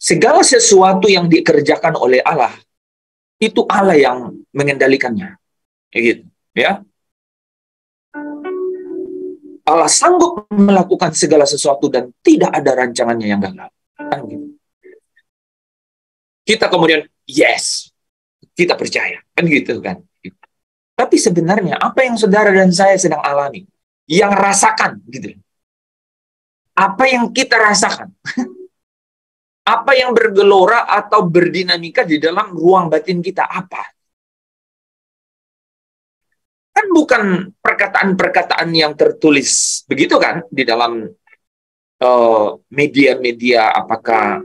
segala sesuatu yang dikerjakan oleh Allah, itu Allah yang mengendalikannya. Gitu, ya. Allah sanggup melakukan segala sesuatu dan tidak ada rancangannya yang gagal. Kan gitu. Kita kemudian, yes, kita percaya. Kan gitu kan. Tapi sebenarnya apa yang saudara dan saya sedang alami, yang rasakan, gitu. Apa yang kita rasakan, apa yang bergelora atau berdinamika di dalam ruang batin kita, apa? Kan bukan perkataan-perkataan yang tertulis begitu kan di dalam media-media, apakah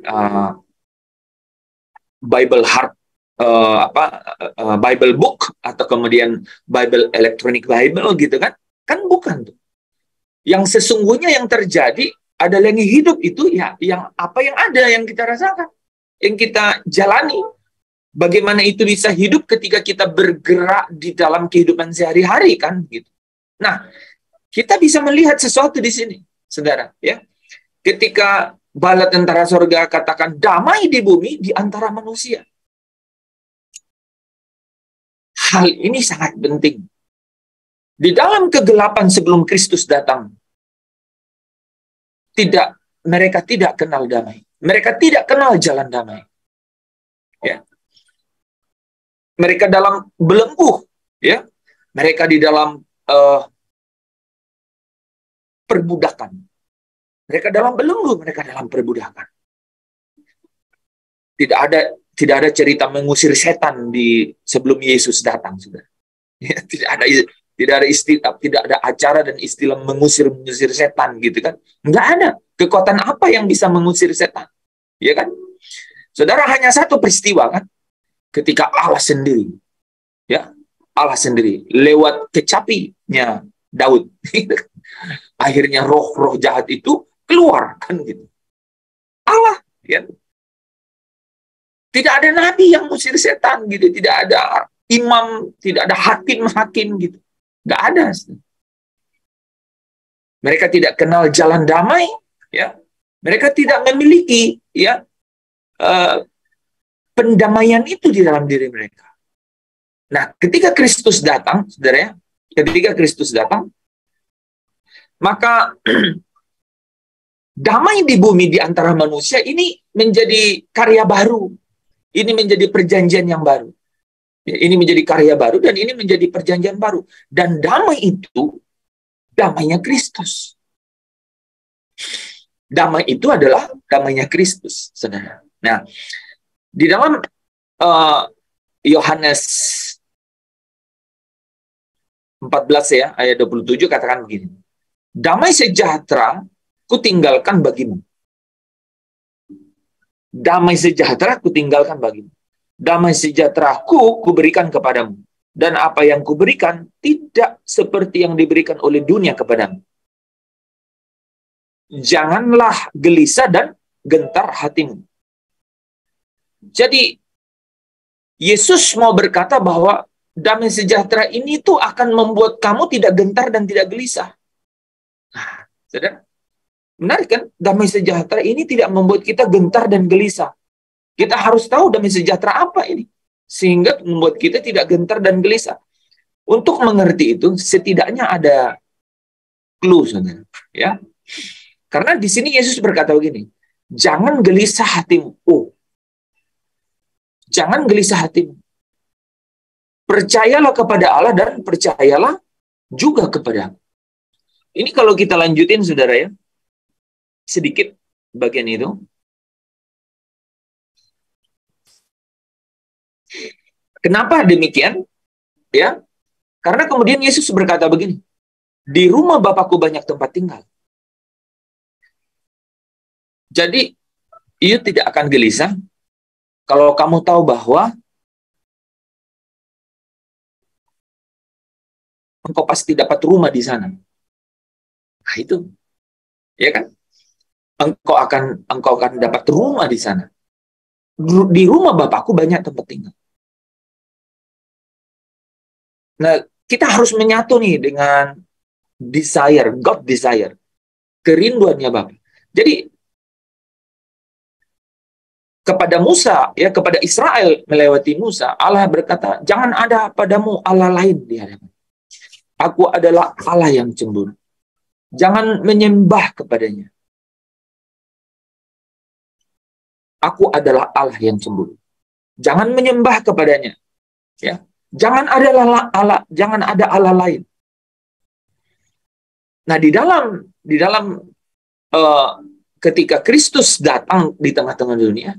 Bible Hard, Bible Book, atau kemudian Bible Electronic Bible gitu kan? Kan bukan tuh. Yang sesungguhnya yang terjadi adalah yang hidup itu ya, yang apa yang ada, yang kita rasakan, yang kita jalani. Bagaimana itu bisa hidup ketika kita bergerak di dalam kehidupan sehari-hari kan gitu. Nah, kita bisa melihat sesuatu di sini, saudara, ya. Ketika bala tentara surga katakan damai di bumi di antara manusia. Hal ini sangat penting. Di dalam kegelapan sebelum Kristus datang, mereka tidak kenal damai. Mereka tidak kenal jalan damai. Ya. Mereka dalam belenggu, ya. Mereka di dalam perbudakan. Mereka dalam belenggu, mereka dalam perbudakan. Tidak ada cerita mengusir setan di sebelum Yesus datang, sudah. Ya, tidak ada acara dan istilah mengusir setan gitu kan. Enggak ada. Kekuatan apa yang bisa mengusir setan? Ya kan? Saudara, hanya satu peristiwa kan? Ketika Allah sendiri, ya, Allah sendiri lewat kecapinya Daud, akhirnya roh-roh jahat itu keluar kan gitu. Allah, ya. Tidak ada nabi yang mengusir setan gitu, tidak ada imam, tidak ada hakim gitu, nggak ada. Mereka tidak kenal jalan damai, ya. Mereka tidak memiliki, ya, pendamaian itu di dalam diri mereka. Nah, ketika Kristus datang, saudara, ya, ketika Kristus datang, maka damai di bumi di antara manusia ini menjadi karya baru. Ini menjadi perjanjian yang baru. Ya, ini menjadi karya baru dan ini menjadi perjanjian baru. Dan damai itu, damainya Kristus. Damai itu adalah damainya Kristus, saudara. Nah, di dalam Yohanes 14 ya, ayat 27 katakan begini. Damai sejahtera kutinggalkan bagimu. Damai sejahtera kutinggalkan bagimu. Damai sejahteraku kuberikan kepadamu. Dan apa yang kuberikan tidak seperti yang diberikan oleh dunia kepadamu. Janganlah gelisah dan gentar hatimu. Jadi, Yesus mau berkata bahwa damai sejahtera ini tuh akan membuat kamu tidak gentar dan tidak gelisah. Nah, saudara, menarik kan? Damai sejahtera ini tidak membuat kita gentar dan gelisah. Kita harus tahu damai sejahtera apa ini, sehingga membuat kita tidak gentar dan gelisah. Untuk mengerti itu, setidaknya ada clue, saudara. Ya, karena di sini Yesus berkata begini, jangan gelisah hatimu. Oh, jangan gelisah hatimu. Percayalah kepada Allah dan percayalah juga kepada aku. Ini kalau kita lanjutin, saudara, ya, sedikit bagian itu. Kenapa demikian? Ya, karena kemudian Yesus berkata begini, di rumah Bapakku banyak tempat tinggal. Jadi, ia tidak akan gelisah kalau kamu tahu bahwa engkau pasti dapat rumah di sana. Nah, itu. Ya kan? Engkau akan dapat rumah di sana. Di rumah Bapakku banyak tempat tinggal. Nah, kita harus menyatu nih dengan desire, God desire. Kerinduannya Bapa. Jadi, kepada Musa, ya, kepada Israel melewati Musa, Allah berkata, jangan ada padamu Allah lain di hadapan. Aku adalah Allah yang cemburu. Jangan menyembah kepadanya. Aku adalah Allah yang cemburu. Jangan menyembah kepadanya. Ya, jangan ada Allah, jangan ada Allah lain. Nah, di dalam ketika Kristus datang di tengah-tengah dunia,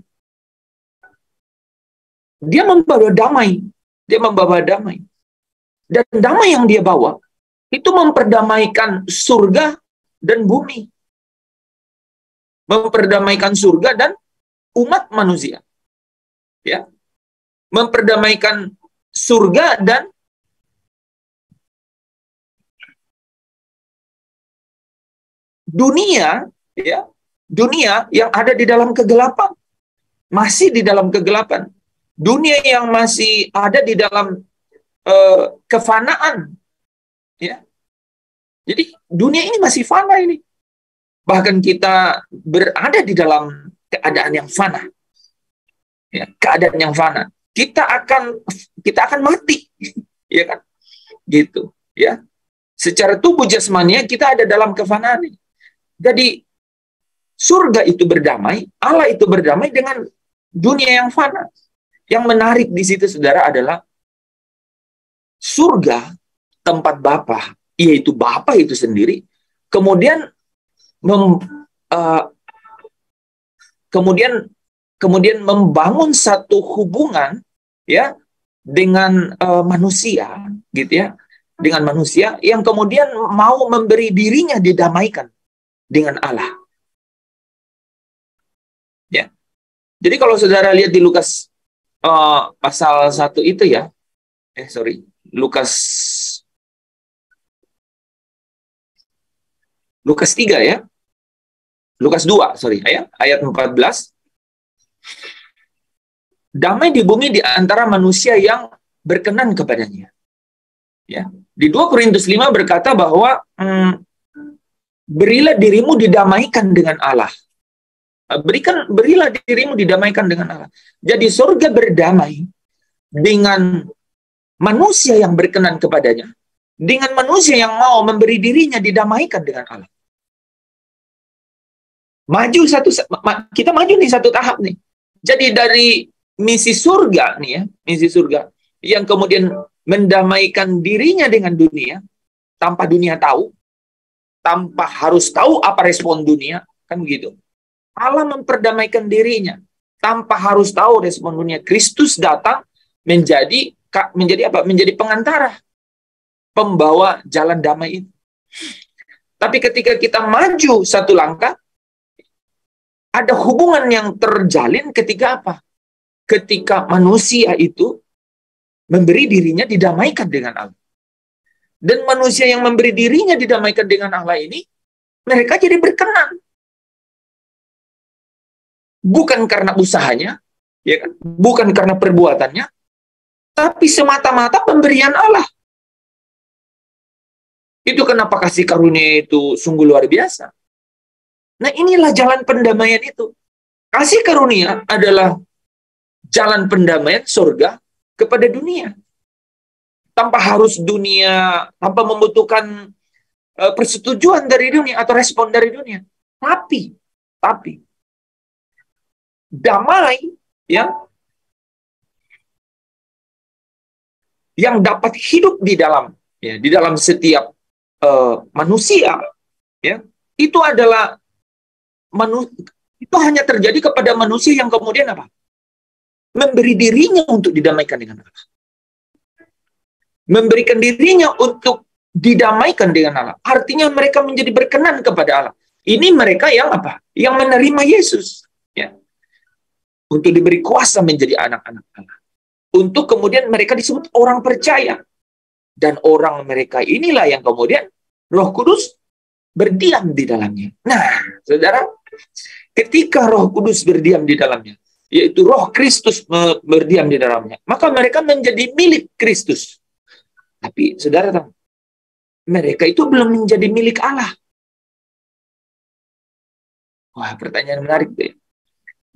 dia membawa damai. Dia membawa damai. Dan damai yang dia bawa itu memperdamaikan surga dan bumi. Memperdamaikan surga dan umat manusia. Ya. Memperdamaikan surga dan dunia, ya. Dunia yang ada di dalam kegelapan. Masih di dalam kegelapan. Dunia yang masih ada di dalam kefanaan. Ya. Jadi dunia ini masih fana ini. Bahkan kita berada di dalam keadaan yang fana. Ya, keadaan yang fana. Kita akan mati. Ya kan? Gitu, ya. Secara tubuh jasmania kita ada dalam kefanaan ini. Jadi surga itu berdamai, Allah itu berdamai dengan dunia yang fana. Yang menarik di situ, saudara, adalah surga, tempat Bapa, yaitu Bapa itu sendiri, kemudian kemudian membangun satu hubungan, ya, dengan manusia, gitu ya, dengan manusia yang kemudian mau memberi dirinya didamaikan dengan Allah. Ya. Jadi kalau saudara lihat di Lukas pasal 1 itu, ya, Lukas 3, ya. Lukas 2, ya, ayat 14. Damai di bumi di antara manusia yang berkenan kepadanya. Ya. Di 2 Korintus 5 berkata bahwa berilah dirimu didamaikan dengan Allah. Berilah dirimu didamaikan dengan Allah. Jadi surga berdamai dengan manusia yang berkenan kepadanya, dengan manusia yang mau memberi dirinya didamaikan dengan Allah. Kita maju nih satu tahap nih. Jadi dari misi surga nih, ya, misi surga yang kemudian mendamaikan dirinya dengan dunia tanpa dunia tahu, tanpa harus tahu apa respon dunia, kan begitu. Allah memperdamaikan dirinya tanpa harus tahu respon dunia. Kristus datang menjadi apa? Menjadi pengantara, pembawa jalan damai itu. Tapi ketika kita maju satu langkah, ada hubungan yang terjalin ketika apa? Ketika manusia itu memberi dirinya didamaikan dengan Allah. Dan manusia yang memberi dirinya didamaikan dengan Allah ini, mereka jadi berkenan. Bukan karena usahanya, ya kan? Bukan karena perbuatannya, tapi semata-mata pemberian Allah. Itu kenapa kasih karunia itu sungguh luar biasa. Nah, inilah jalan pendamaian itu. Kasih karunia adalah jalan pendamaian surga kepada dunia. Tanpa harus dunia, tanpa membutuhkan persetujuan dari dunia atau respon dari dunia. Tapi damai, ya, yang dapat hidup di dalam setiap manusia, ya, itu adalah itu hanya terjadi kepada manusia yang kemudian apa? Memberi dirinya untuk didamaikan dengan Allah. Memberikan dirinya untuk didamaikan dengan Allah. Artinya mereka menjadi berkenan kepada Allah. Ini mereka yang apa? Yang menerima Yesus, ya. Untuk diberi kuasa menjadi anak-anak Allah. Untuk kemudian mereka disebut orang percaya. Dan orang mereka inilah yang kemudian Roh Kudus berdiam di dalamnya. Nah, saudara, ketika Roh Kudus berdiam di dalamnya, yaitu Roh Kristus berdiam di dalamnya, maka mereka menjadi milik Kristus. Tapi, saudara tahu, mereka itu belum menjadi milik Allah. Wah, pertanyaan menarik deh.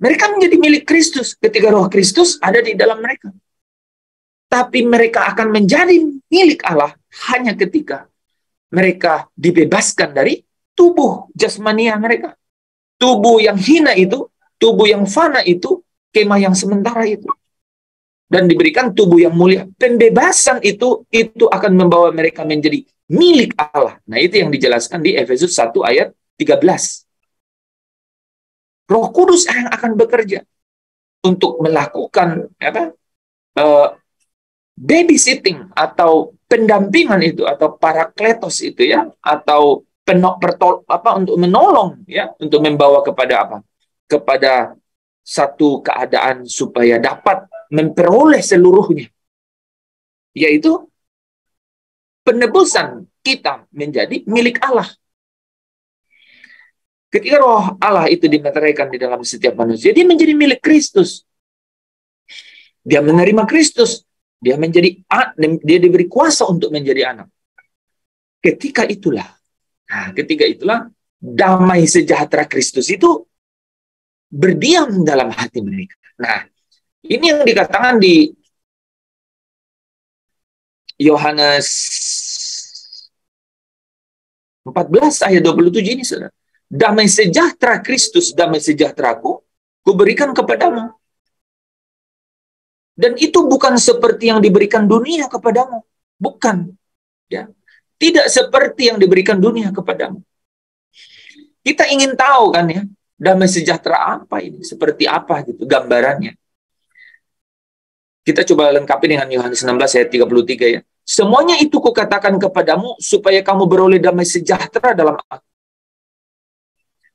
Mereka menjadi milik Kristus ketika Roh Kristus ada di dalam mereka. Tapi mereka akan menjadi milik Allah hanya ketika mereka dibebaskan dari tubuh jasmania mereka. Tubuh yang hina itu, tubuh yang fana itu, kemah yang sementara itu. Dan diberikan tubuh yang mulia. Pembebasan itu akan membawa mereka menjadi milik Allah. Nah, itu yang dijelaskan di Efesus 1 ayat 13. Roh Kudus yang akan bekerja untuk melakukan babysitting atau pendampingan itu, atau parakletos itu ya, atau untuk menolong ya, untuk membawa kepada apa? Kepada satu keadaan supaya dapat memperoleh seluruhnya, yaitu penebusan kita menjadi milik Allah. Ketika Roh Allah itu dimeteraikan di dalam setiap manusia, dia menjadi milik Kristus. Dia menerima Kristus. Dia diberi kuasa untuk menjadi anak. Ketika itulah damai sejahtera Kristus itu berdiam dalam hati mereka. Nah, ini yang dikatakan di Yohanes 14 ayat 27 ini, saudara. Damai sejahtera Kristus, damai sejahteraku, kuberikan kepadamu. Dan itu bukan seperti yang diberikan dunia kepadamu. Bukan. Ya. Tidak seperti yang diberikan dunia kepadamu. Kita ingin tahu kan ya, damai sejahtera apa ini? Seperti apa gitu gambarannya. Kita coba lengkapi dengan Yohanes 16 ayat 33 ya. Semuanya itu kukatakan kepadamu supaya kamu beroleh damai sejahtera dalam aku.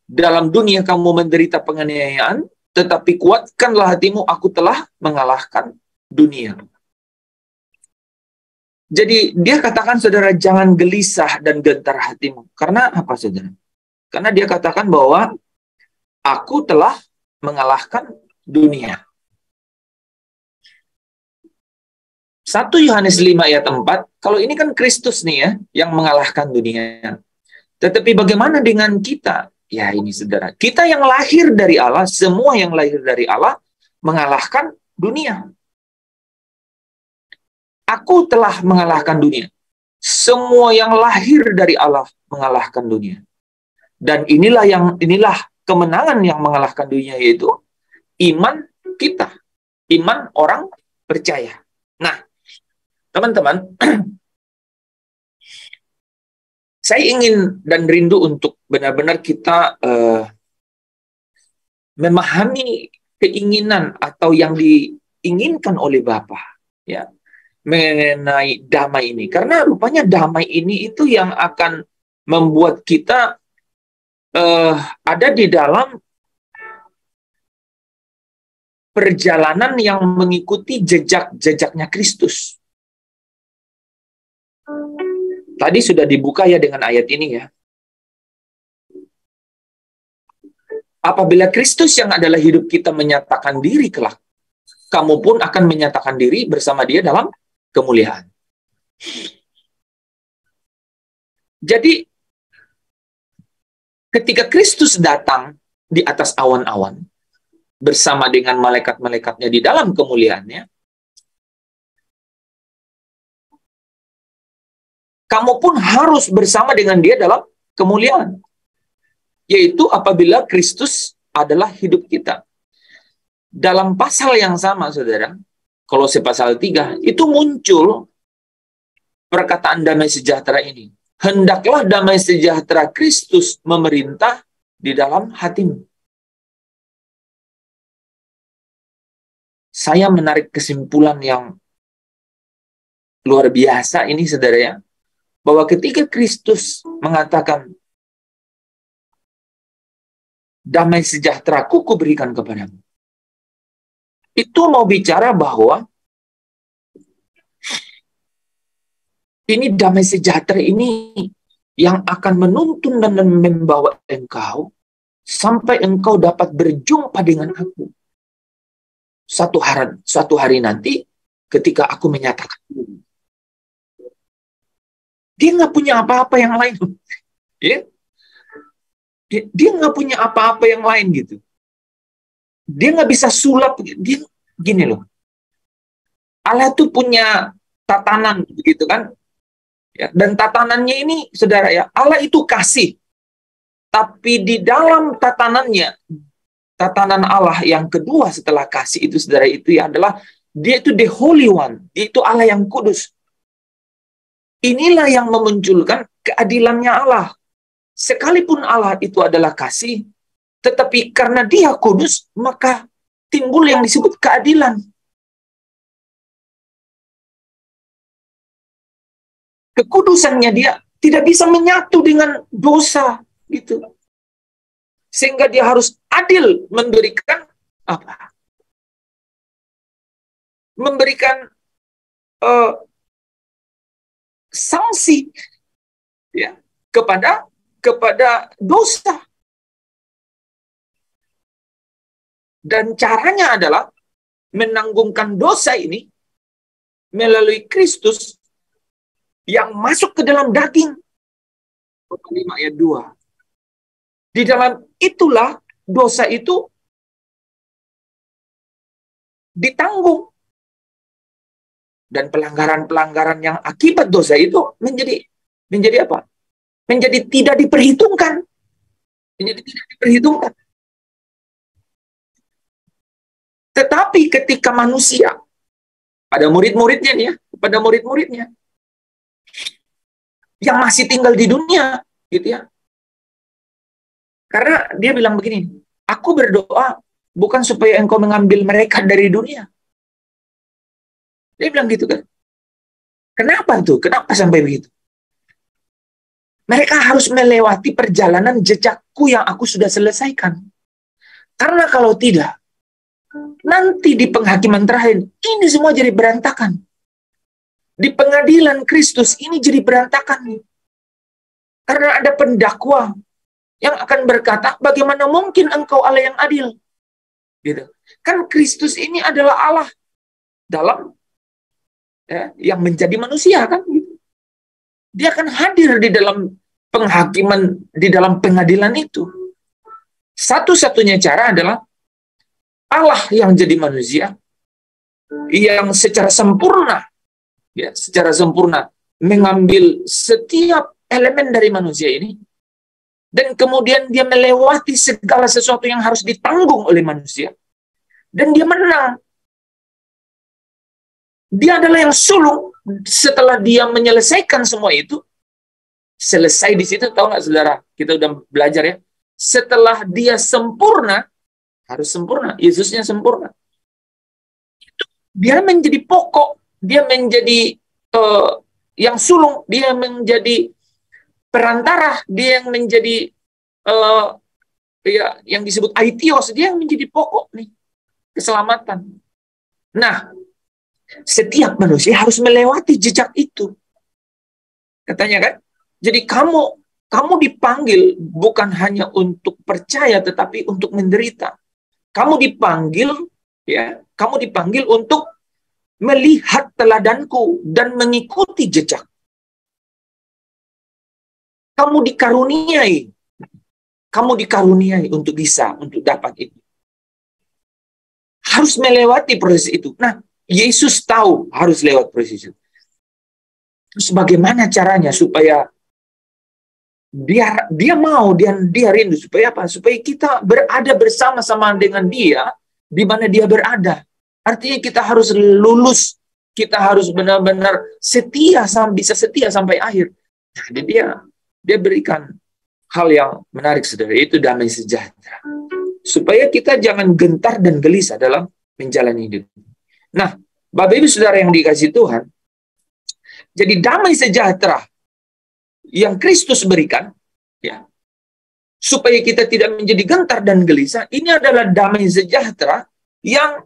Dalam dunia kamu menderita penganiayaan, tetapi kuatkanlah hatimu, aku telah mengalahkan dunia. Jadi dia katakan, saudara, jangan gelisah dan gentar hatimu. Karena apa, saudara? Karena dia katakan bahwa aku telah mengalahkan dunia. 1 Yohanes 5 ayat 4, kalau ini kan Kristus nih ya, yang mengalahkan dunia. Tetapi bagaimana dengan kita? Ya ini saudara, kita yang lahir dari Allah, semua yang lahir dari Allah mengalahkan dunia. Aku telah mengalahkan dunia. Semua yang lahir dari Allah mengalahkan dunia. Dan inilah kemenangan yang mengalahkan dunia, yaitu iman kita. Iman orang percaya. Nah, teman-teman, saya ingin dan rindu untuk benar-benar kita memahami keinginan atau yang diinginkan oleh Bapa ya, mengenai damai ini. Karena rupanya damai ini itu yang akan membuat kita ada di dalam perjalanan yang mengikuti jejak-jejaknya Kristus. Tadi sudah dibuka ya dengan ayat ini ya. Apabila Kristus yang adalah hidup kita menyatakan diri kelak, kamu pun akan menyatakan diri bersama dia dalam kemuliaan. Jadi, ketika Kristus datang di atas awan-awan, bersama dengan malaikat-malaikatnya di dalam kemuliaannya, kamu pun harus bersama dengan dia dalam kemuliaan. Yaitu apabila Kristus adalah hidup kita. Dalam pasal yang sama, saudara, Kolose pasal 3, itu muncul perkataan damai sejahtera ini. Hendaklah damai sejahtera Kristus memerintah di dalam hatimu. Saya menarik kesimpulan yang luar biasa ini, saudara ya. Bahwa ketika Kristus mengatakan, damai sejahtera ku berikan kepadamu. Itu mau bicara bahwa ini damai sejahtera ini yang akan menuntun dan membawa engkau sampai engkau dapat berjumpa dengan aku. Suatu hari nanti ketika aku menyatakan, dia nggak punya apa-apa yang lain. Ya? Dia nggak punya apa-apa yang lain gitu. Dia nggak bisa sulap. Dia gini loh. Allah tuh punya tatanan begitu kan? Ya, dan tatanannya ini, saudara ya, Allah itu kasih. Tapi di dalam tatanannya, tatanan Allah yang kedua setelah kasih itu, saudara, itu ya adalah dia itu the Holy One. Dia itu Allah yang kudus. Inilah yang memunculkan keadilannya Allah. Sekalipun Allah itu adalah kasih, tetapi karena dia kudus, maka timbul yang disebut keadilan. Kekudusannya dia tidak bisa menyatu dengan dosa, gitu. Sehingga dia harus adil memberikan apa? Memberikan sanksi ya kepada dosa. Dan caranya adalah menanggungkan dosa ini melalui Kristus yang masuk ke dalam daging. 5 ayat 2. Di dalam itulah dosa itu ditanggung. Dan pelanggaran-pelanggaran yang akibat dosa itu menjadi apa? Menjadi tidak diperhitungkan. Menjadi tidak diperhitungkan. Tetapi ketika manusia, pada murid-muridnya nih ya, pada murid-muridnya yang masih tinggal di dunia, gitu ya. Karena dia bilang begini, aku berdoa bukan supaya engkau mengambil mereka dari dunia. Dia bilang gitu kan. Kenapa tuh? Kenapa sampai begitu? Mereka harus melewati perjalanan jejakku yang aku sudah selesaikan. Karena kalau tidak, nanti di penghakiman terakhir, ini semua jadi berantakan. Di pengadilan Kristus ini jadi berantakan. Karena ada pendakwa yang akan berkata, bagaimana mungkin engkau Allah yang adil? Gitu. Kan Kristus ini adalah Allah dalam yang menjadi manusia kan? Gitu. Dia akan hadir di dalam penghakiman, di dalam pengadilan itu. Satu-satunya cara adalah Allah yang jadi manusia, yang secara sempurna, ya, secara sempurna mengambil setiap elemen dari manusia ini, dan kemudian dia melewati segala sesuatu yang harus ditanggung oleh manusia, dan dia menang. Dia adalah yang sulung. Setelah dia menyelesaikan semua itu, selesai di situ, tahu nggak saudara? Kita udah belajar ya. Setelah dia sempurna, harus sempurna. Yesusnya sempurna. Dia menjadi pokok, dia menjadi yang sulung, dia menjadi perantara, dia yang menjadi yang disebut aitios, dia yang menjadi pokok nih keselamatan. Nah, setiap manusia harus melewati jejak itu. Katanya kan? Jadi kamu dipanggil bukan hanya untuk percaya tetapi untuk menderita. Kamu dipanggil ya, kamu dipanggil untuk melihat teladanku dan mengikuti jejak. Kamu dikaruniai untuk dapat itu. Harus melewati proses itu. Nah, Yesus tahu harus lewat proses itu. Terus bagaimana caranya supaya dia mau dan dia rindu supaya apa? Supaya kita berada bersama-sama dengan dia di mana dia berada. Artinya kita harus lulus, kita harus benar-benar bisa setia sampai akhir. Jadi dia berikan hal yang menarik, saudara, itu damai sejahtera. Supaya kita jangan gentar dan gelisah dalam menjalani hidup. Nah, Bapak Ibu Saudara yang dikasihi Tuhan, jadi damai sejahtera yang Kristus berikan, ya, supaya kita tidak menjadi gentar dan gelisah, ini adalah damai sejahtera yang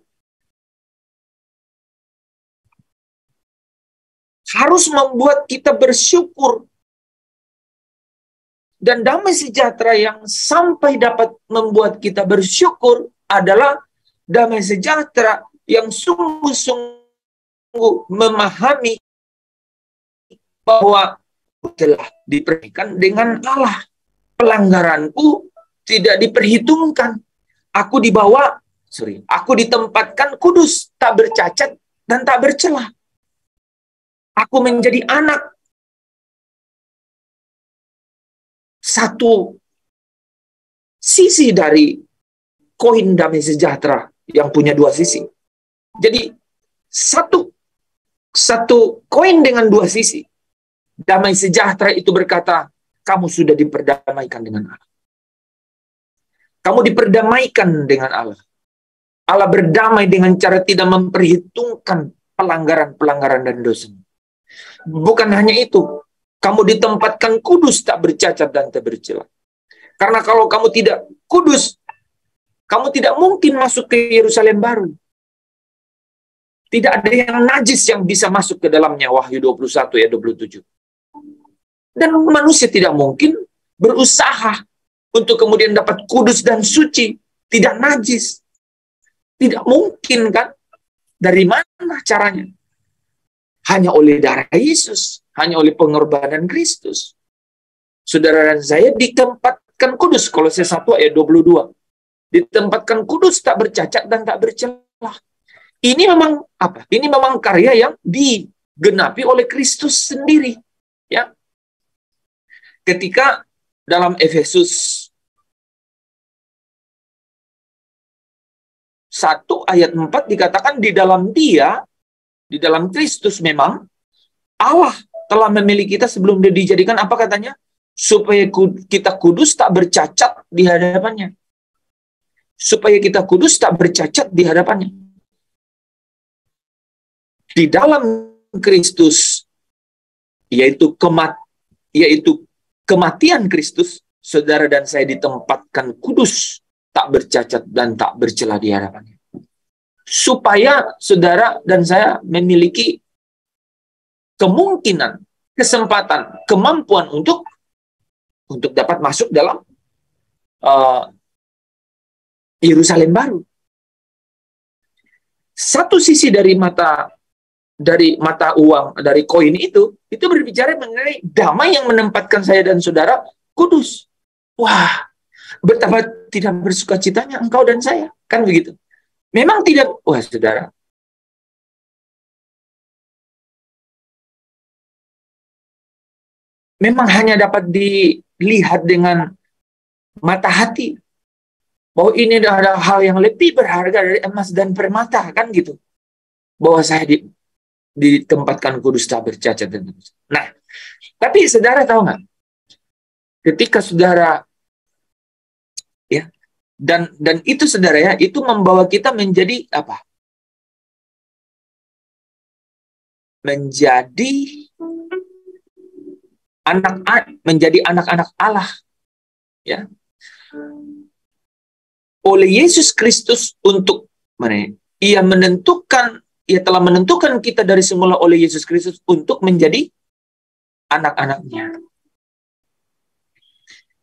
harus membuat kita bersyukur. Dan damai sejahtera yang sampai dapat membuat kita bersyukur adalah damai sejahtera yang sungguh-sungguh memahami bahwa telah diperhitungkan dengan Allah. Pelanggaranku tidak diperhitungkan. Aku dibawa Aku ditempatkan kudus, tak bercacat dan tak bercela. Aku menjadi anak. Satu sisi dari koin damai sejahtera yang punya dua sisi. Jadi satu koin dengan dua sisi. Damai sejahtera itu berkata, kamu sudah diperdamaikan dengan Allah. Kamu diperdamaikan dengan Allah. Allah berdamai dengan cara tidak memperhitungkan pelanggaran-pelanggaran dan dosa. Bukan hanya itu, kamu ditempatkan kudus, tak bercacat dan tak bercela. Karena kalau kamu tidak kudus, kamu tidak mungkin masuk ke Yerusalem baru. Tidak ada yang najis yang bisa masuk ke dalamnya, Wahyu 21 ayat 27. Dan manusia tidak mungkin berusaha untuk kemudian dapat kudus dan suci, tidak najis. Tidak mungkin, kan? Dari mana caranya? Hanya oleh darah Yesus, hanya oleh pengorbanan Kristus. Saudara dan saya ditempatkan kudus, Kolose 1 ayat 22. Ditempatkan kudus, tak bercacat dan tak bercela. Ini memang apa? Ini memang karya yang digenapi oleh Kristus sendiri, ya. Ketika dalam Efesus 1 ayat 4 dikatakan di dalam Dia, di dalam Kristus memang Allah telah memilih kita sebelum Dia dijadikan, apa katanya? Supaya kita kudus, tak bercacat di hadapannya. Supaya kita kudus, tak bercacat di hadapannya. Di dalam Kristus, yaitu kematian Kristus, saudara dan saya ditempatkan kudus, tak bercacat dan tak bercela di hadapannya. Supaya saudara dan saya memiliki kemungkinan, kesempatan, kemampuan untuk dapat masuk dalam Yerusalem baru. Satu sisi dari mata uang, dari koin itu berbicara mengenai damai yang menempatkan saya dan saudara kudus. Wah, betapa tidak bersukacitanya engkau dan saya, kan begitu. Memang tidak, wah saudara, memang hanya dapat dilihat dengan mata hati, bahwa ini adalah hal yang lebih berharga dari emas dan permata, kan gitu. Bahwa saya ditempatkan kudus, tak bercacat dan bercela. Nah, tapi saudara tahu nggak? Ketika saudara, ya, dan itu saudara ya, itu membawa kita menjadi apa? Menjadi anak-anak Allah, ya. Oleh Yesus Kristus untuk mana? Ia telah menentukan kita dari semula oleh Yesus Kristus untuk menjadi anak-anaknya.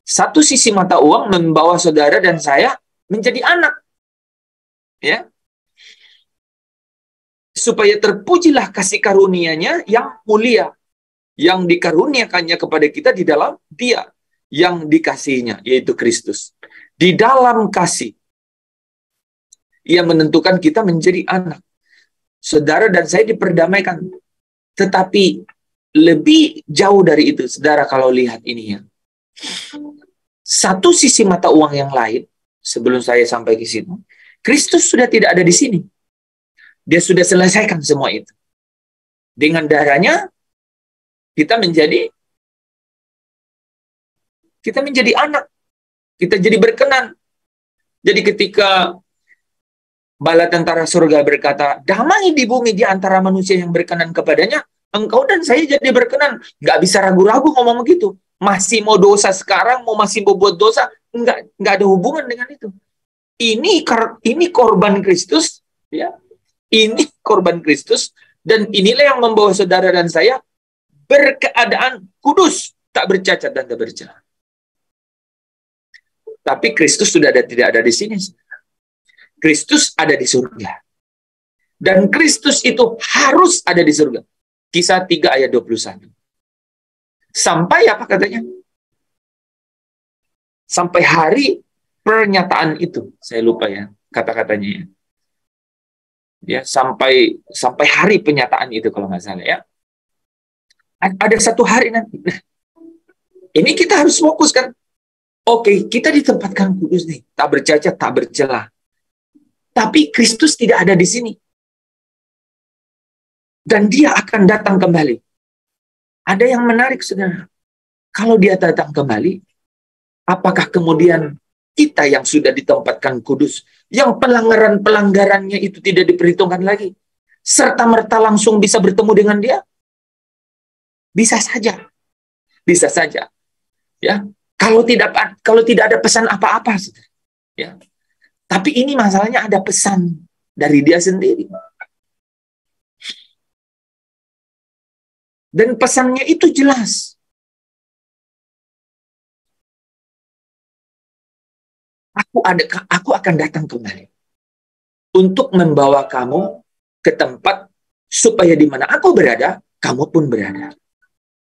Satu sisi mata uang membawa saudara dan saya menjadi anak, ya, supaya terpujilah kasih karunia-Nya yang mulia, yang dikaruniakannya kepada kita di dalam Dia yang dikasihinya, yaitu Kristus. Di dalam kasih, Ia menentukan kita menjadi anak. Saudara dan saya diperdamaikan. Tetapi lebih jauh dari itu, saudara, kalau lihat ini ya. Satu sisi mata uang yang lain, sebelum saya sampai ke situ, Kristus sudah tidak ada di sini. Dia sudah selesaikan semua itu. Dengan darahnya, kita menjadi anak. Kita jadi berkenan. Jadi ketika bala tentara surga berkata, damai di bumi di antara manusia yang berkenan kepadanya, engkau dan saya jadi berkenan. Nggak bisa ragu-ragu ngomong begitu. Masih mau dosa sekarang, masih mau buat dosa, nggak ada hubungan dengan itu. Ini korban Kristus, ya. Ini korban Kristus, dan inilah yang membawa saudara dan saya berkeadaan kudus, tak bercacat dan tak bercela. Tapi Kristus sudah tidak ada di sini. Kristus ada di surga. Dan Kristus itu harus ada di surga. Kisah 3 ayat 21. Sampai apa katanya? Sampai hari pernyataan itu. Saya lupa ya. kata-katanya ya. Ya, sampai hari penyataan itu kalau nggak salah ya. Ada satu hari nanti. Nah, ini kita harus fokus kan. Oke, kita ditempatkan kudus nih, tak bercacat, tak bercela. Tapi Kristus tidak ada di sini. Dan dia akan datang kembali. Ada yang menarik, saudara. Kalau dia datang kembali, apakah kemudian kita yang sudah ditempatkan kudus, yang pelanggaran-pelanggarannya itu tidak diperhitungkan lagi, serta-merta langsung bisa bertemu dengan dia? Bisa saja. Bisa saja. Ya. Kalau tidak ada pesan apa-apa, ya. Tapi ini masalahnya ada pesan dari dia sendiri. Dan pesannya itu jelas. Aku akan datang kembali untuk membawa kamu ke tempat supaya di mana aku berada, kamu pun berada.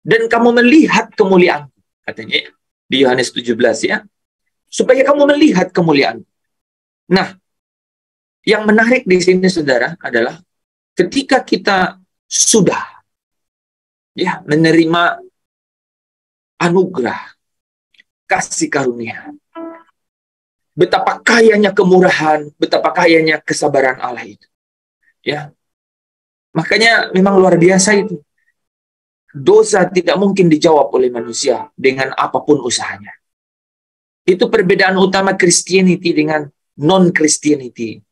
Dan kamu melihat kemuliaan, katanya di Yohanes 17 ya. Supaya kamu melihat kemuliaan. Nah, yang menarik di sini saudara adalah ketika kita sudah ya menerima anugerah kasih karunia, betapa kayanya kemurahan, betapa kayanya kesabaran Allah itu. Ya. Makanya memang luar biasa itu. Dosa tidak mungkin dijawab oleh manusia dengan apapun usahanya. Itu perbedaan utama Christianity dengan non-Christianity.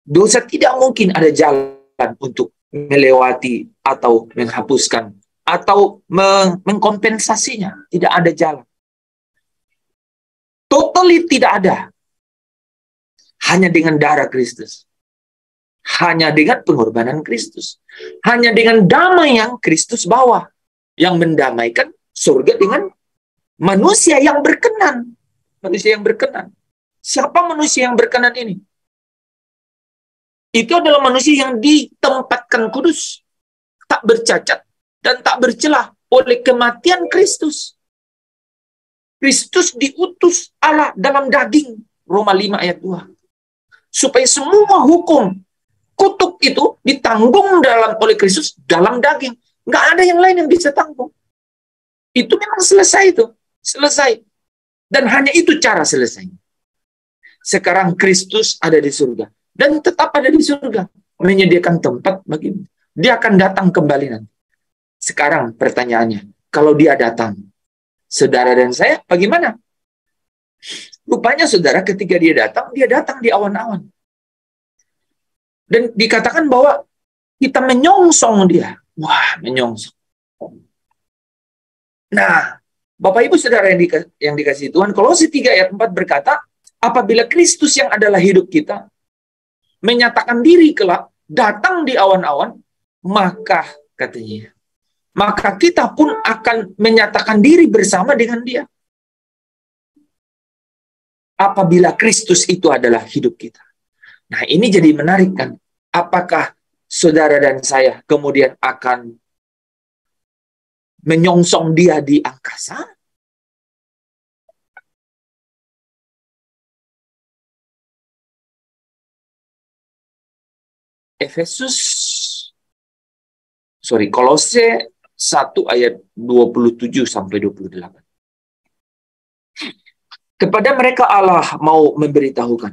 Dosa tidak mungkin ada jalan untuk melewati atau menghapuskan atau mengkompensasinya. Tidak ada jalan. Totally tidak ada. Hanya dengan darah Kristus. Hanya dengan pengorbanan Kristus. Hanya dengan damai yang Kristus bawa. Yang mendamaikan surga dengan manusia yang berkenan. Manusia yang berkenan. Siapa manusia yang berkenan ini? Itu adalah manusia yang ditempatkan kudus. Tak bercacat dan tak bercelah oleh kematian Kristus. Kristus diutus Allah dalam daging. Roma 5 ayat 2. Supaya semua hukum kutuk itu ditanggung oleh Kristus dalam daging. Nggak ada yang lain yang bisa tanggung. Itu memang selesai itu. Selesai. Dan hanya itu cara selesai. Sekarang Kristus ada di surga. Dan tetap ada di surga. Menyediakan tempat bagimu. Dia akan datang kembali nanti. Sekarang pertanyaannya. Kalau dia datang, saudara dan saya bagaimana? Rupanya saudara ketika dia datang di awan-awan. Dan dikatakan bahwa kita menyongsong dia. Wah, menyongsong. Nah, Bapak Ibu Saudara yang dikasihi Tuhan, Kolose 3 ayat 4 berkata, apabila Kristus yang adalah hidup kita, menyatakan diri kelak, datang di awan-awan, maka katanya, maka kita pun akan menyatakan diri bersama dengan dia. Apabila Kristus itu adalah hidup kita. Nah, ini jadi menarik kan? Apakah saudara dan saya kemudian akan menyongsong dia di angkasa? Kolose 1 ayat 27 sampai 28. Kepada mereka Allah mau memberitahukan.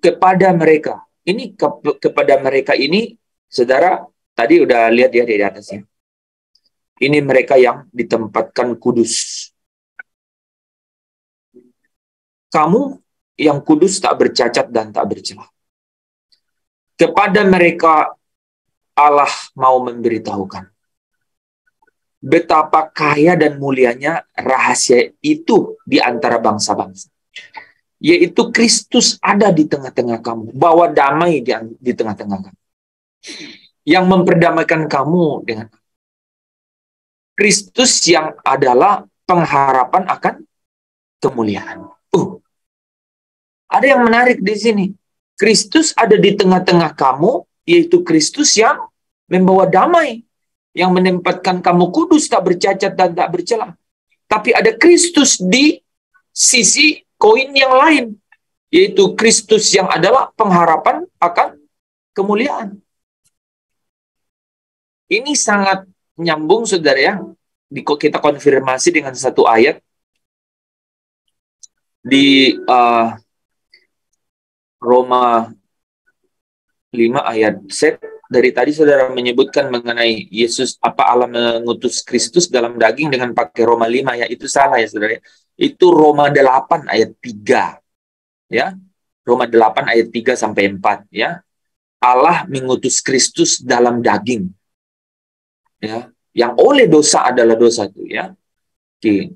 Kepada mereka. Ini kepada mereka ini, saudara, tadi udah lihat ya di atasnya. Ini mereka yang ditempatkan kudus. Kamu yang kudus tak bercacat dan tak bercelah. Kepada mereka Allah mau memberitahukan. Betapa kaya dan mulianya rahasia itu di antara bangsa-bangsa. Yaitu Kristus ada di tengah-tengah kamu. Bawa damai di tengah-tengah kamu. Yang memperdamaikan kamu dengan Kristus yang adalah pengharapan akan kemuliaan. Ada yang menarik di sini. Kristus ada di tengah-tengah kamu, yaitu Kristus yang membawa damai. Yang menempatkan kamu kudus, tak bercacat dan tak bercelah. Tapi ada Kristus di sisi koin yang lain, yaitu Kristus yang adalah pengharapan akan kemuliaan. Ini sangat nyambung, saudara ya. Kita konfirmasi dengan satu ayat di Roma 5 ayat set. Dari tadi saudara menyebutkan mengenai Yesus, apa Allah mengutus Kristus dalam daging dengan pakai Roma 5, ya itu salah ya saudara. Itu Roma 8 ayat 3. Ya. Roma 8 ayat 3 sampai 4 ya. Allah mengutus Kristus dalam daging. Ya, yang oleh dosa adalah dosa itu ya. Oke.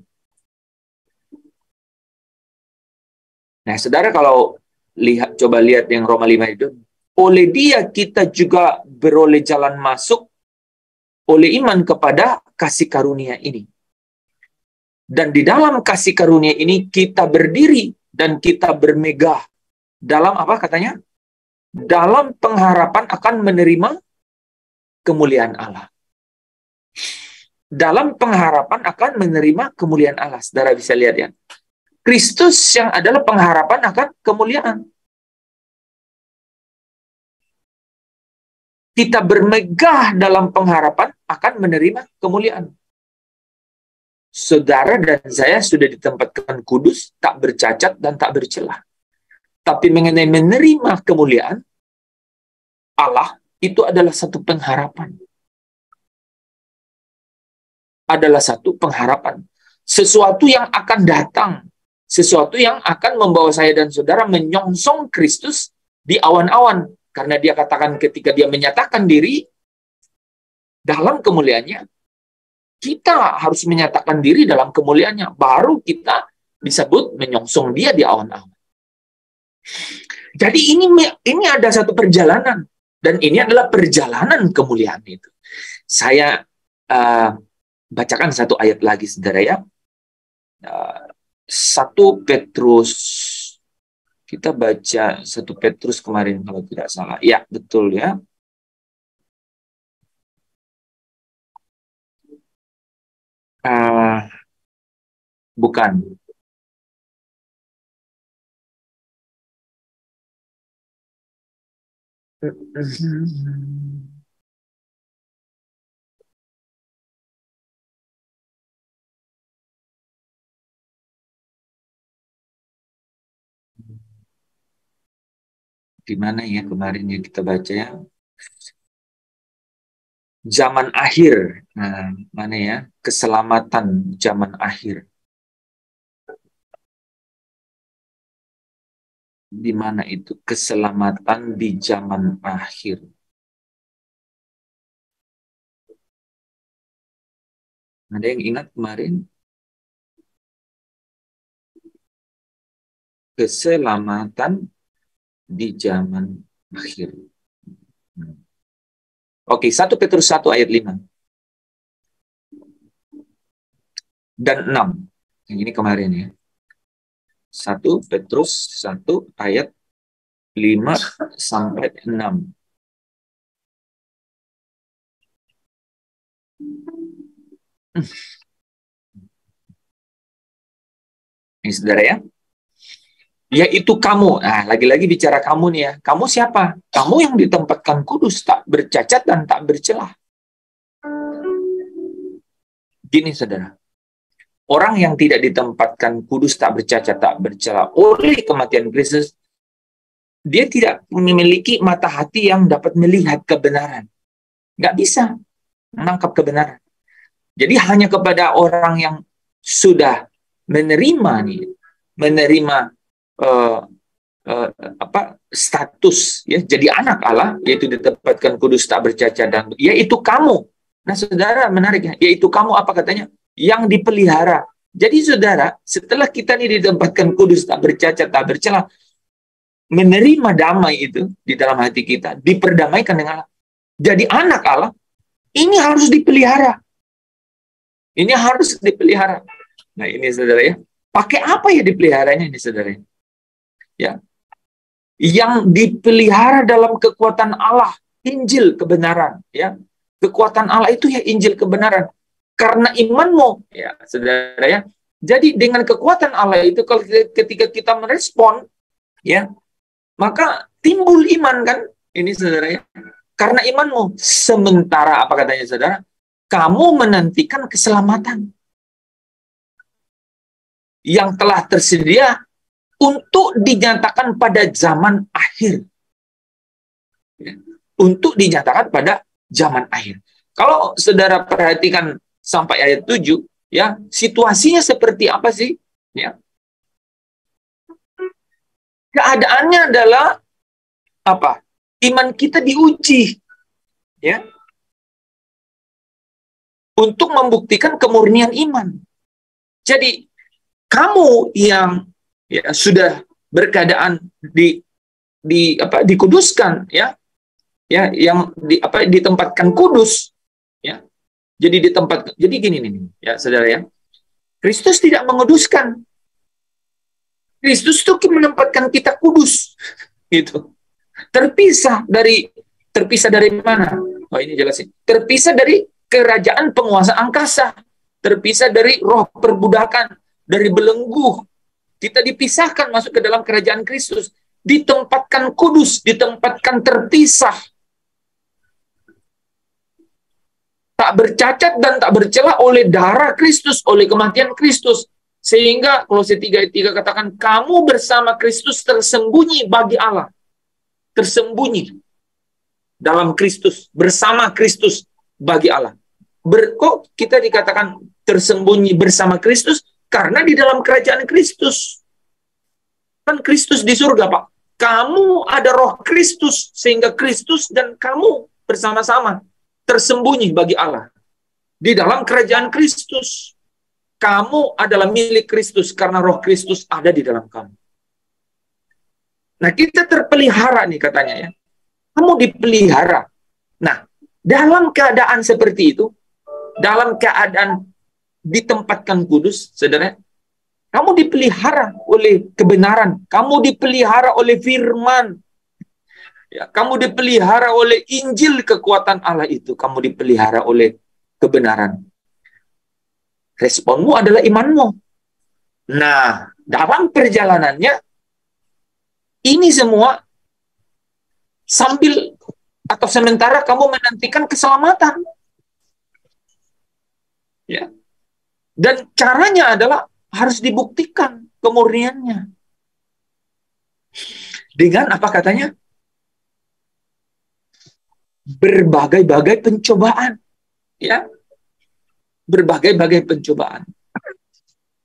Nah, saudara kalau coba lihat yang Roma 5 itu, oleh dia kita juga beroleh jalan masuk oleh iman kepada kasih karunia ini. Dan di dalam kasih karunia ini kita berdiri dan kita bermegah dalam apa katanya? Dalam pengharapan akan menerima kemuliaan Allah. Dalam pengharapan akan menerima kemuliaan Allah. Saudara bisa lihat ya. Kristus yang adalah pengharapan akan kemuliaan. Kita bermegah dalam pengharapan akan menerima kemuliaan. Saudara dan saya sudah ditempatkan kudus, tak bercacat dan tak bercelah. Tapi mengenai menerima kemuliaan Allah, itu adalah satu pengharapan. Adalah satu pengharapan. Sesuatu yang akan datang. Sesuatu yang akan membawa saya dan saudara menyongsong Kristus di awan-awan. Karena dia katakan ketika dia menyatakan diri dalam kemuliaannya, kita harus menyatakan diri dalam kemuliaannya. Baru kita disebut menyongsong dia di awan-awan. Jadi ini ada satu perjalanan. Dan ini adalah perjalanan kemuliaan itu. Saya bacakan satu ayat lagi, saudara ya. 1 Petrus. Kita baca 1 Petrus kemarin kalau tidak salah. Ya, betul ya. Bukan. Di mana ya kemarin yang kita baca ya? Zaman akhir. Nah, mana ya? Keselamatan zaman akhir. Di mana itu? Keselamatan di zaman akhir. Ada yang ingat kemarin? Keselamatan di zaman akhir. Oke, 1 Petrus 1 ayat 5. Dan 6. Yang ini kemarin ya. 1 Petrus 1 ayat 5 sampai 6. Ini saudara ya. Yaitu kamu. Nah, lagi-lagi bicara kamu nih ya. Kamu siapa? Kamu yang ditempatkan kudus, tak bercacat dan tak bercelah. Gini saudara. Orang yang tidak ditempatkan kudus, tak bercacat, tak bercelah oleh kematian Kristus, dia tidak memiliki mata hati yang dapat melihat kebenaran. Nggak bisa menangkap kebenaran. Jadi hanya kepada orang yang sudah menerima status ya jadi anak Allah, yaitu ditempatkan kudus, tak bercacat dan yaitu kamu. Nah saudara, menariknya, yaitu kamu apa katanya? Yang dipelihara. Jadi saudara, setelah kita ini ditempatkan kudus, tak bercacat, tak bercelah, menerima damai itu di dalam hati kita, diperdamaikan dengan Allah, jadi anak Allah, ini harus dipelihara. Ini harus dipelihara. Nah ini saudara ya, pakai apa ya dipeliharanya ini saudara ya? Yang dipelihara dalam kekuatan Allah, Injil kebenaran ya. Kekuatan Allah itu ya Injil kebenaran. Karena imanmu ya saudara ya, Jadi dengan kekuatan Allah itu, kalau ketika kita merespon, ya, maka timbul iman kan, ini saudara ya. Karena imanmu, sementara apa katanya saudara? Kamu menantikan keselamatan yang telah tersedia untuk dinyatakan pada zaman akhir. Untuk dinyatakan pada zaman akhir. Kalau saudara perhatikan sampai ayat 7, ya, situasinya seperti apa sih? Ya. Keadaannya adalah apa? Iman kita diuji, ya, untuk membuktikan kemurnian iman. Jadi kamu yang ya sudah berkeadaan dikuduskan, ya, yang ditempatkan kudus, ya. Jadi gini nih, ya saudara ya. Kristus tidak menguduskan. Kristus itu menempatkan kita kudus, gitu. Terpisah dari mana? Oh, ini jelasin. Terpisah dari kerajaan penguasa angkasa, terpisah dari roh perbudakan, dari belenggu. Kita dipisahkan masuk ke dalam kerajaan Kristus, ditempatkan kudus, ditempatkan terpisah, tak bercacat dan tak bercela oleh darah Kristus, oleh kematian Kristus. Sehingga Kolose 3 ayat 3 katakan, kamu bersama Kristus tersembunyi bagi Allah. Tersembunyi dalam Kristus, bersama Kristus bagi Allah. Kok kita dikatakan tersembunyi bersama Kristus? Karena di dalam kerajaan Kristus. Kan Kristus di surga, Pak. Kamu ada roh Kristus, sehingga Kristus dan kamu bersama-sama tersembunyi bagi Allah. Di dalam kerajaan Kristus. Kamu adalah milik Kristus karena roh Kristus ada di dalam kamu. Nah, kita terpelihara nih katanya ya. Kamu dipelihara. Nah, dalam keadaan seperti itu, dalam keadaan ditempatkan kudus, saudara, kamu dipelihara oleh kebenaran. Kamu dipelihara oleh firman. Ya, kamu dipelihara oleh Injil kekuatan Allah itu. Kamu dipelihara oleh kebenaran. Responmu adalah imanmu. Nah, dalam perjalanannya, ini semua sambil atau sementara kamu menantikan keselamatan. Ya. Dan caranya adalah harus dibuktikan kemurniannya. Dengan apa katanya? Berbagai-bagai pencobaan. Ya. Berbagai-bagai pencobaan.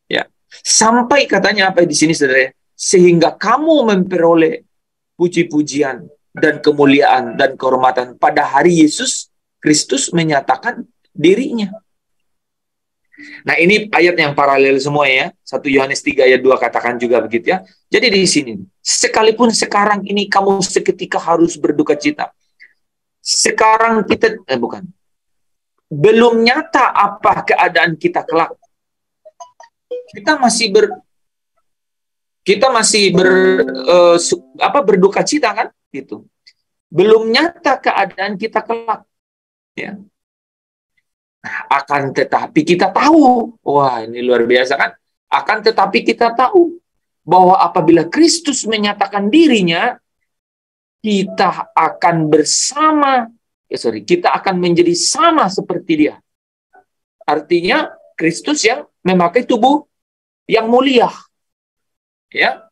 Ya. Sampai katanya apa di sini saudara? Sehingga kamu memperoleh puji-pujian dan kemuliaan dan kehormatan pada hari Yesus Kristus menyatakan dirinya. Nah, ini ayat yang paralel semua ya. 1 Yohanes 3 ayat 2 katakan juga begitu ya. Jadi di sini, sekalipun sekarang ini kamu seketika harus berduka cita. Sekarang kita belum nyata apa keadaan kita kelak. Kita masih berduka cita kan? Gitu. Belum nyata keadaan kita kelak. Ya. Nah, akan tetapi kita tahu, wah ini luar biasa kan? Akan tetapi kita tahu bahwa apabila Kristus menyatakan dirinya, kita akan kita akan menjadi sama seperti dia. Artinya Kristus yang memakai tubuh yang mulia. Ya.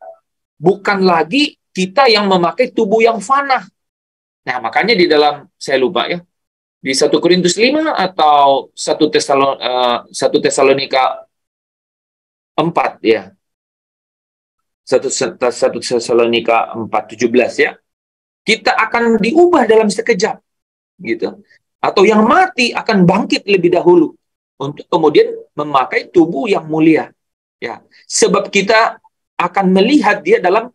Bukan lagi kita yang memakai tubuh yang fana. Nah, makanya di dalam, saya lupa ya, di 1 Korintus 5 atau 1 Tesalonika 4 ya. 1 Tesalonika 4:17 ya. Kita akan diubah dalam sekejap. Gitu. Atau yang mati akan bangkit lebih dahulu untuk kemudian memakai tubuh yang mulia. Ya. Sebab kita akan melihat dia dalam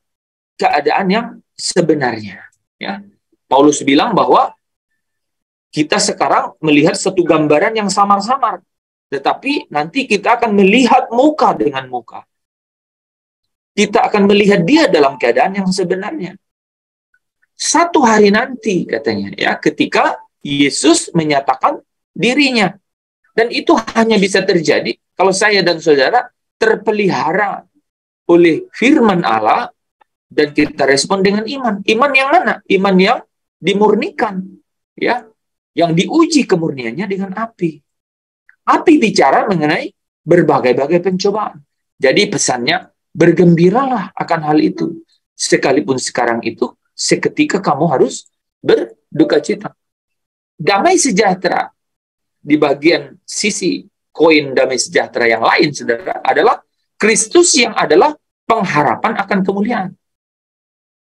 keadaan yang sebenarnya. Ya. Paulus bilang bahwa kita sekarang melihat satu gambaran yang samar-samar, tetapi nanti kita akan melihat muka dengan muka. Kita akan melihat dia dalam keadaan yang sebenarnya. Satu hari nanti katanya ya, ketika Yesus menyatakan dirinya. Dan itu hanya bisa terjadi kalau saya dan saudara terpelihara oleh firman Allah, dan kita respon dengan iman. Iman yang mana? Iman yang dimurnikan, ya, yang diuji kemurniannya dengan api. Api bicara mengenai berbagai-bagai pencobaan. Jadi pesannya, bergembiralah akan hal itu. Sekalipun sekarang itu, seketika kamu harus berduka cita. Damai sejahtera di bagian sisi koin damai sejahtera yang lain, saudara, adalah Kristus yang adalah pengharapan akan kemuliaan.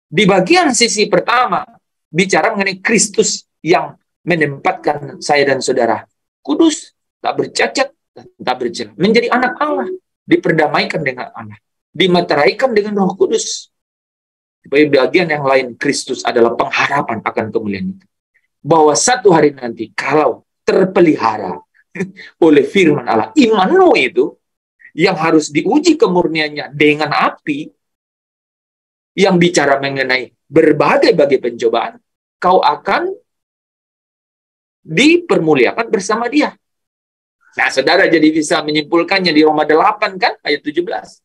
Di bagian sisi pertama, bicara mengenai Kristus yang menempatkan saya dan saudara kudus, tak bercacat, tak bercela, menjadi anak Allah, diperdamaikan dengan Allah, dimateraikan dengan Roh Kudus. Di bagian yang lain, Kristus adalah pengharapan akan kemuliaan itu. Bahwa satu hari nanti, kalau terpelihara oleh firman Allah, imanmu itu yang harus diuji kemurniannya dengan api, yang bicara mengenai berbagai-bagai pencobaan, kau akan dipermuliakan bersama dia. Nah, saudara jadi bisa menyimpulkannya di Roma 8 kan, ayat 17.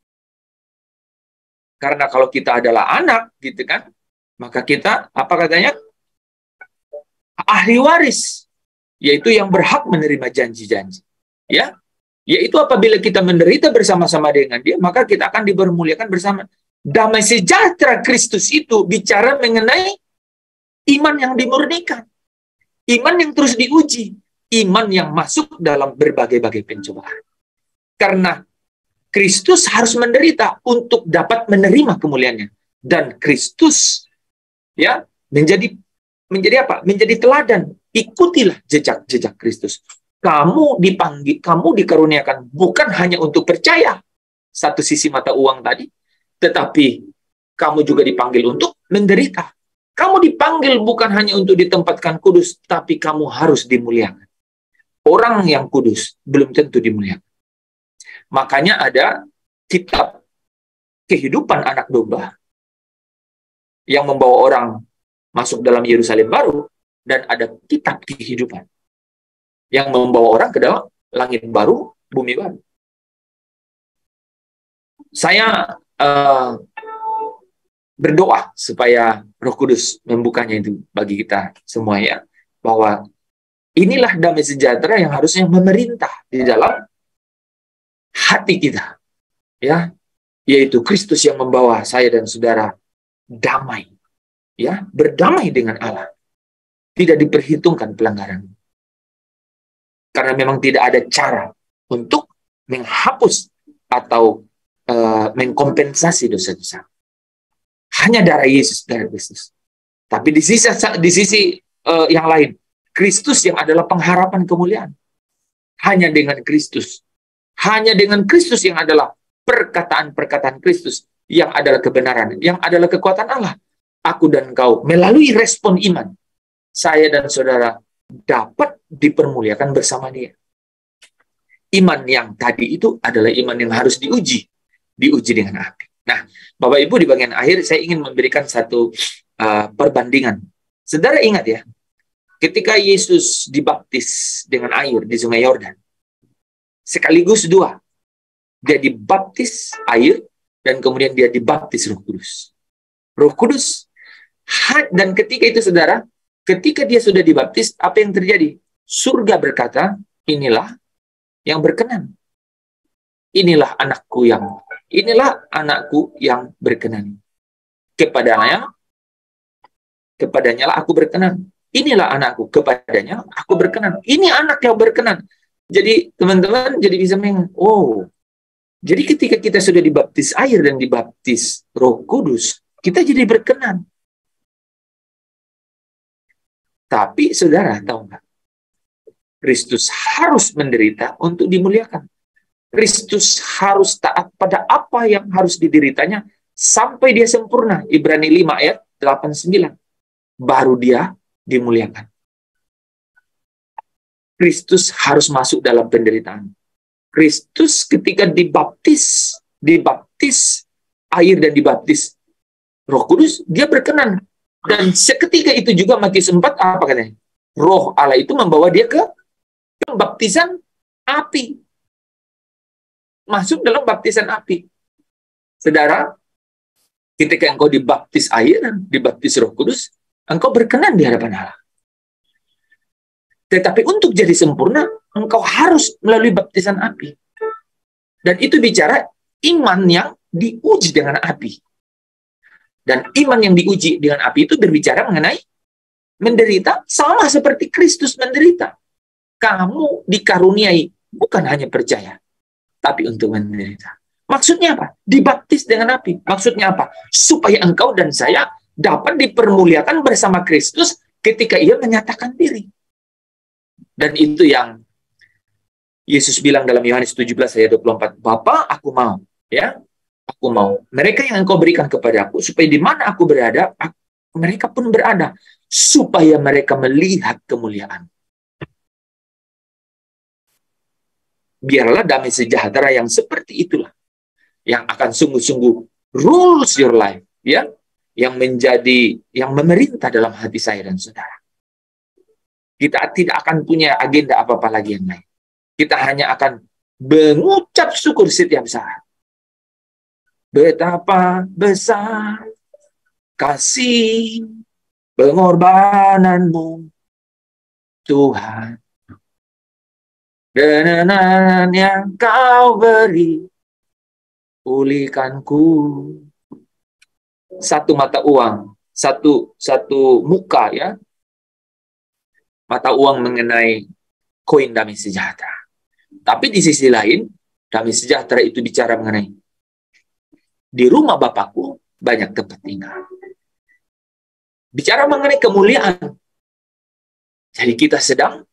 Karena kalau kita adalah anak, gitu kan, maka kita, apa katanya? Ahli waris, yaitu yang berhak menerima janji-janji. Ya, yaitu apabila kita menderita bersama-sama dengan dia, maka kita akan dipermuliakan bersama. Damai sejahtera Kristus itu bicara mengenai iman yang dimurnikan, iman yang terus diuji, iman yang masuk dalam berbagai-bagai pencobaan. Karena Kristus harus menderita untuk dapat menerima kemuliaannya, dan Kristus, ya, menjadi apa? Menjadi teladan. Ikutilah jejak-jejak Kristus. Kamu dipanggil, kamu dikaruniakan bukan hanya untuk percaya, satu sisi mata uang tadi, tetapi kamu juga dipanggil untuk menderita. Kamu dipanggil bukan hanya untuk ditempatkan kudus, tapi kamu harus dimuliakan. Orang yang kudus belum tentu dimuliakan. Makanya ada kitab kehidupan anak domba yang membawa orang masuk dalam Yerusalem baru, dan ada kitab kehidupan yang membawa orang ke dalam langit baru, bumi baru. Saya berdoa supaya Roh Kudus membukanya itu bagi kita semua, ya, bahwa inilah damai sejahtera yang harusnya memerintah di dalam hati kita, ya, yaitu Kristus yang membawa saya dan saudara damai, ya, berdamai dengan Allah, tidak diperhitungkan pelanggaran, karena memang tidak ada cara untuk menghapus atau mengkompensasi dosa-dosa. Hanya darah Yesus, darah Kristus. Tapi di sisi yang lain, Kristus yang adalah pengharapan kemuliaan. Hanya dengan Kristus, hanya dengan Kristus yang adalah perkataan-perkataan Kristus, yang adalah kebenaran, yang adalah kekuatan Allah. Aku dan kau melalui respon iman, saya dan saudara dapat dipermuliakan bersama dia. Iman yang tadi itu adalah iman yang harus diuji dengan api. Nah, Bapak Ibu, di bagian akhir saya ingin memberikan satu perbandingan. Saudara ingat ya, ketika Yesus dibaptis dengan air di Sungai Yordan, sekaligus dua, dia dibaptis air dan kemudian dia dibaptis Roh Kudus. Roh Kudus, dan ketika itu saudara, ketika dia sudah dibaptis, apa yang terjadi? Surga berkata, inilah yang berkenan. Inilah anakku yang berkenan. Kepadanya lah aku berkenan. Inilah anakku, kepadanya aku berkenan. Ini anak yang berkenan. Jadi teman-teman jadi bisa jadi ketika kita sudah dibaptis air dan dibaptis Roh Kudus, kita jadi berkenan. Tapi saudara tahu nggak? Kristus harus menderita untuk dimuliakan. Kristus harus taat pada apa yang harus dideritanya sampai dia sempurna. Ibrani 5 ayat 8-9. Baru dia dimuliakan. Kristus harus masuk dalam penderitaan. Kristus ketika dibaptis air dan dibaptis Roh Kudus, dia berkenan. Dan seketika itu juga Matius 4, apa katanya? Roh Allah itu membawa dia ke pembaptisan api. masuk dalam baptisan api. Saudara, ketika engkau dibaptis air, dibaptis Roh Kudus, engkau berkenan di hadapan Allah. Tetapi untuk jadi sempurna, engkau harus melalui baptisan api. Dan itu bicara iman yang diuji dengan api. Dan iman yang diuji dengan api itu berbicara mengenai menderita sama seperti Kristus menderita. Kamu dikaruniai bukan hanya percaya, tapi untuk menderita. Maksudnya apa? Dibaptis dengan api. Maksudnya apa? Supaya engkau dan saya dapat dipermuliakan bersama Kristus ketika ia menyatakan diri. Dan itu yang Yesus bilang dalam Yohanes 17 ayat 24, Bapa, aku mau, ya, aku mau. Mereka yang engkau berikan kepada aku, supaya di mana aku berada, mereka pun berada, supaya mereka melihat kemuliaan. Biarlah damai sejahtera yang seperti itulah yang akan sungguh-sungguh rules your life, ya, yang memerintah dalam hati saya dan saudara. Kita tidak akan punya agenda apa-apa lagi yang lain. Kita hanya akan mengucap syukur setiap saat. Betapa besar kasih pengorbananmu, Tuhan. Dan yang kau beri, pulihkanku. Satu mata uang, satu muka, ya. Mata uang mengenai koin damai sejahtera. Tapi di sisi lain, damai sejahtera itu bicara mengenai di rumah Bapakku banyak tempat tinggal. Bicara mengenai kemuliaan. Jadi kita sedang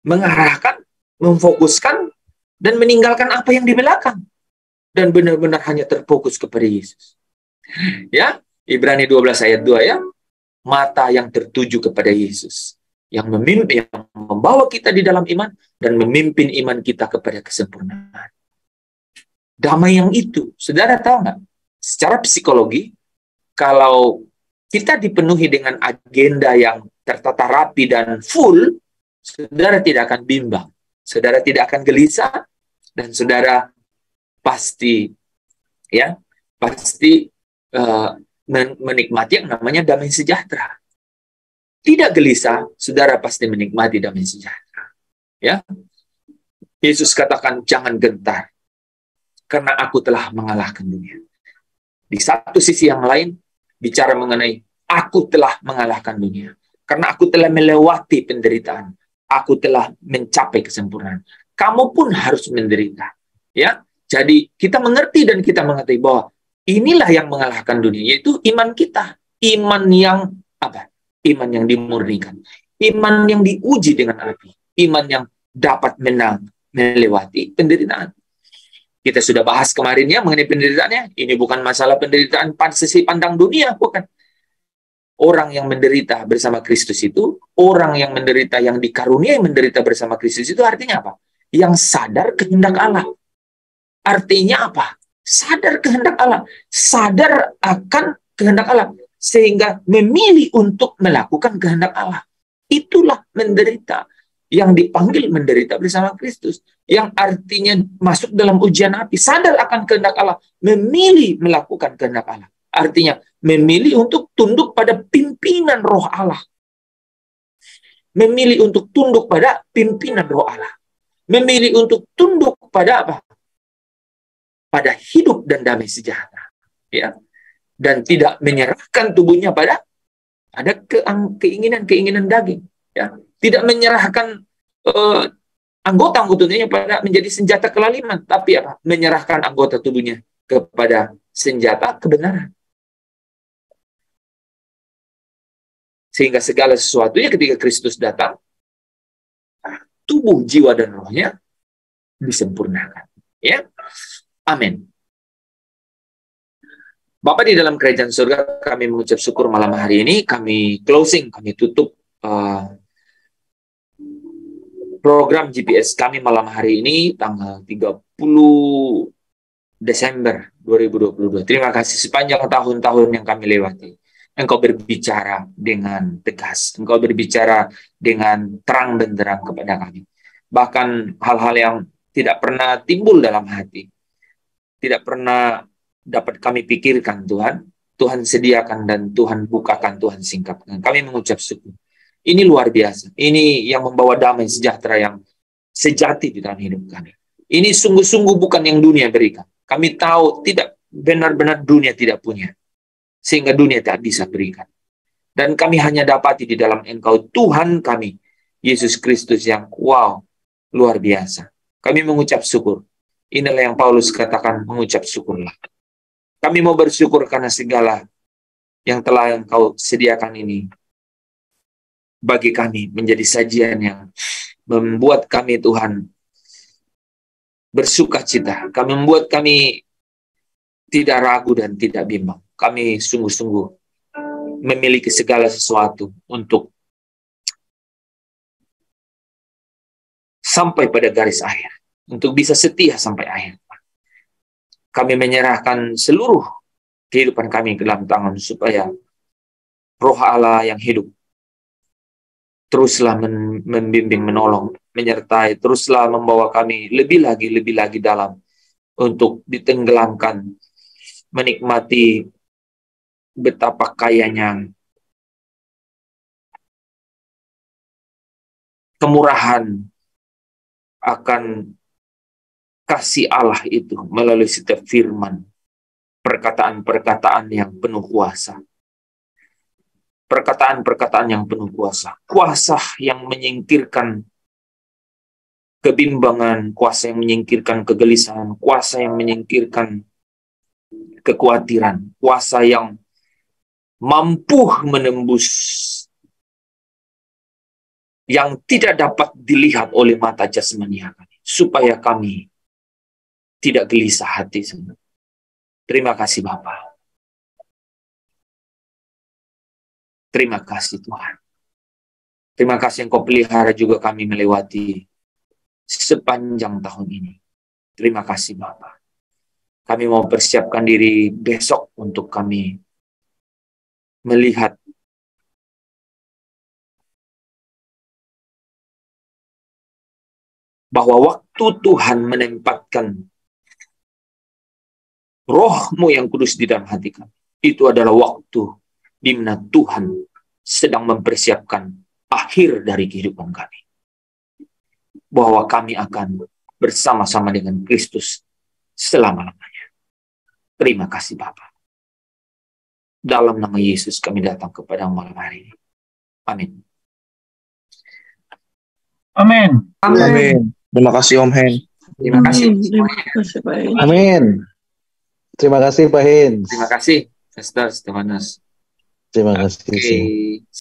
mengarahkan, memfokuskan, dan meninggalkan apa yang di belakang. Dan benar-benar hanya terfokus kepada Yesus. Ya, Ibrani 12 ayat 2, ya. Mata yang tertuju kepada Yesus. Yang membawa kita di dalam iman dan memimpin iman kita kepada kesempurnaan. Damai yang itu, saudara tahu nggak? Secara psikologi, kalau kita dipenuhi dengan agenda yang tertata rapi dan full, saudara tidak akan bimbang, saudara tidak akan gelisah, dan saudara pasti, ya, pasti menikmati yang namanya damai sejahtera. Tidak gelisah, saudara pasti menikmati damai sejahtera. Ya, Yesus katakan jangan gentar, karena aku telah mengalahkan dunia. Di satu sisi yang lain, bicara mengenai aku telah mengalahkan dunia, karena aku telah melewati penderitaan, aku telah mencapai kesempurnaan. Kamu pun harus menderita. Ya, jadi kita mengerti dan kita mengetahui bahwa inilah yang mengalahkan dunia, yaitu iman kita, iman yang apa? Iman yang dimurnikan, iman yang diuji dengan api, iman yang dapat menang melewati penderitaan. Kita sudah bahas kemarin ya mengenai penderitaannya. Ini bukan masalah penderitaan pada sisi pandang dunia, bukan. Orang yang menderita bersama Kristus itu, orang yang menderita, yang dikaruniai menderita bersama Kristus itu artinya apa? Yang sadar kehendak Allah. Artinya apa? Sadar kehendak Allah, sadar akan kehendak Allah, sehingga memilih untuk melakukan kehendak Allah. Itulah menderita, yang dipanggil menderita bersama Kristus, yang artinya masuk dalam ujian api, sadar akan kehendak Allah, memilih melakukan kehendak Allah. Artinya memilih untuk tunduk pada pimpinan roh Allah. Memilih untuk tunduk pada pimpinan roh Allah. Memilih untuk tunduk pada apa? Pada hidup dan damai sejahtera. Ya. Dan tidak menyerahkan tubuhnya pada keinginan-keinginan daging, ya. Tidak menyerahkan anggota tubuhnya pada menjadi senjata kelaliman, tapi apa? Menyerahkan anggota tubuhnya kepada senjata kebenaran. Sehingga segala sesuatunya ketika Kristus datang, tubuh, jiwa, dan rohnya disempurnakan. Ya, amin. Bapak di dalam kerajaan surga, kami mengucap syukur malam hari ini, kami closing, kami tutup program GPS kami malam hari ini, tanggal 30 Desember 2022. Terima kasih sepanjang tahun-tahun yang kami lewati. Engkau berbicara dengan tegas, Engkau berbicara dengan terang benderang kepada kami. Bahkan hal-hal yang tidak pernah timbul dalam hati, tidak pernah dapat kami pikirkan, Tuhan. Tuhan sediakan dan Tuhan bukakan, Tuhan singkapkan. Kami mengucap syukur. Ini luar biasa. Ini yang membawa damai sejahtera yang sejati di dalam hidup kami. Ini sungguh-sungguh bukan yang dunia berikan. Kami tahu tidak benar-benar dunia tidak punya. Sehingga dunia tak bisa berikan. Dan kami hanya dapati di dalam Engkau, Tuhan kami, Yesus Kristus yang wow, luar biasa. Kami mengucap syukur. Inilah yang Paulus katakan, mengucap syukurlah. Kami mau bersyukur karena segala yang telah Engkau sediakan ini bagi kami menjadi sajian yang membuat kami, Tuhan, bersuka cita. Kami membuat kami tidak ragu dan tidak bimbang. Kami sungguh-sungguh memiliki segala sesuatu untuk sampai pada garis akhir. Untuk bisa setia sampai akhir. Kami menyerahkan seluruh kehidupan kami ke dalam tangan supaya Roh Allah yang hidup teruslah membimbing, menolong, menyertai, teruslah membawa kami lebih lagi dalam untuk ditenggelamkan, menikmati betapa kayanya kemurahan akan kasih Allah itu melalui setiap firman, perkataan-perkataan yang penuh kuasa. Perkataan-perkataan yang penuh kuasa. Kuasa yang menyingkirkan kebimbangan, kuasa yang menyingkirkan kegelisahan, kuasa yang menyingkirkan kekhawatiran, kuasa yang mampu menembus yang tidak dapat dilihat oleh mata jasmani kami, supaya kami tidak gelisah hati. Terima kasih Bapa. Terima kasih Tuhan. Terima kasih Engkau pelihara juga kami melewati sepanjang tahun ini. Terima kasih Bapa. Kami mau persiapkan diri besok untuk kami melihat bahwa waktu Tuhan menempatkan Roh-Mu yang kudus di dalam hati kami, itu adalah waktu di mana Tuhan sedang mempersiapkan akhir dari kehidupan kami. Bahwa kami akan bersama-sama dengan Kristus selama-lamanya. Terima kasih Bapa. Dalam nama Yesus kami datang kepada malam hari ini. Amin. Amin. Amin. Terima kasih Om Hen. Terima kasih. Amin. Terima kasih Pak Hen. Terima kasih, Pastor Stefanus. Terima kasih. Oke.